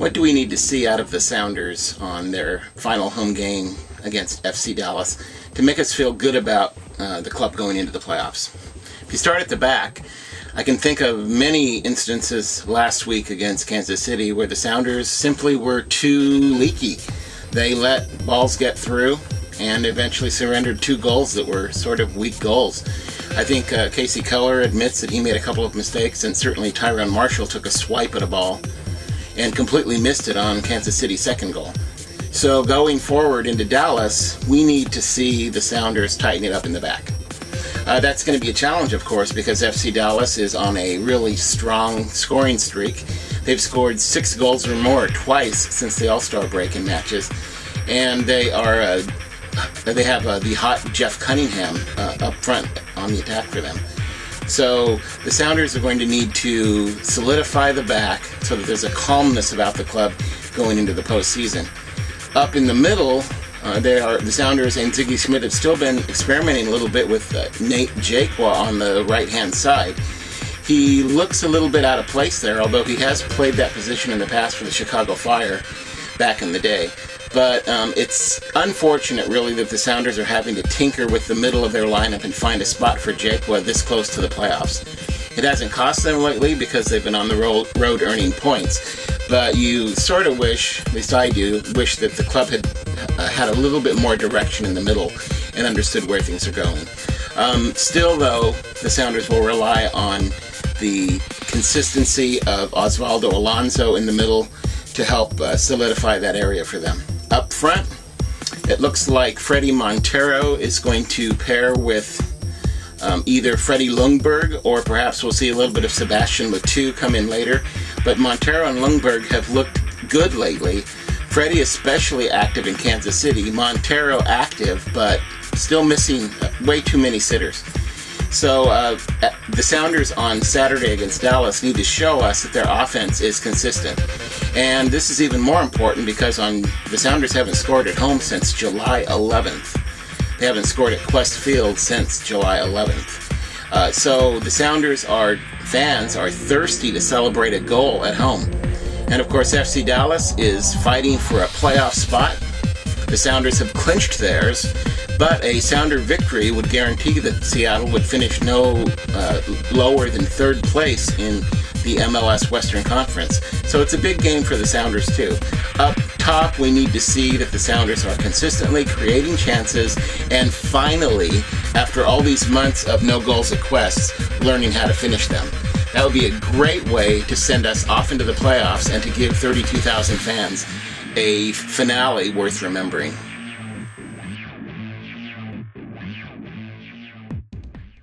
What do we need to see out of the Sounders on their final home game against FC Dallas to make us feel good about the club going into the playoffs? If you start at the back, I can think of many instances last week against Kansas City where the Sounders simply were too leaky. They let balls get through and eventually surrendered 2 goals that were sort of weak goals. I think Casey Keller admits that he made a couple of mistakes, and certainly Tyrone Marshall took a swipe at a ball and completely missed it on Kansas City's second goal. So going forward into Dallas, we need to see the Sounders tighten it up in the back. That's going to be a challenge, of course, because FC Dallas is on a really strong scoring streak. They've scored 6 goals or more twice since the All-Star break in matches, and they have the hot Jeff Cunningham up front on the attack for them. So the Sounders are going to need to solidify the back so that there's a calmness about the club going into the postseason. Up in the middle, the Sounders and Ziggy Schmidt have still been experimenting a little bit with Nate Jakwa on the right-hand side. He looks a little bit out of place there, although he has played that position in the past for the Chicago Fire back in the day. But it's unfortunate, really, that the Sounders are having to tinker with the middle of their lineup and find a spot for Jakwa this close to the playoffs. It hasn't cost them lately because they've been on the road earning points. But you sort of wish, at least I do, wish that the club had had a little bit more direction in the middle and understood where things are going. Still, though, the Sounders will rely on the consistency of Osvaldo Alonso in the middle to help solidify that area for them. Up front, it looks like Fredy Montero is going to pair with either Freddie Ljungberg, or perhaps we'll see a little bit of Sebastian Le come in later. But Montero and Ljungberg have looked good lately. Freddie especially active in Kansas City. Montero active, but still missing way too many sitters. So the Sounders on Saturday against Dallas need to show us that their offense is consistent. And this is even more important because the Sounders haven't scored at home since July 11th. They haven't scored at Qwest Field since July 11th. So the Sounders fans are thirsty to celebrate a goal at home. And of course, FC Dallas is fighting for a playoff spot. The Sounders have clinched theirs, but a Sounder victory would guarantee that Seattle would finish no lower than 3rd place in the MLS Western Conference. So it's a big game for the Sounders too. Up top, we need to see that the Sounders are consistently creating chances and finally, after all these months of no goals at Qwest, learning how to finish them. That would be a great way to send us off into the playoffs and to give 32,000 fans a finale worth remembering.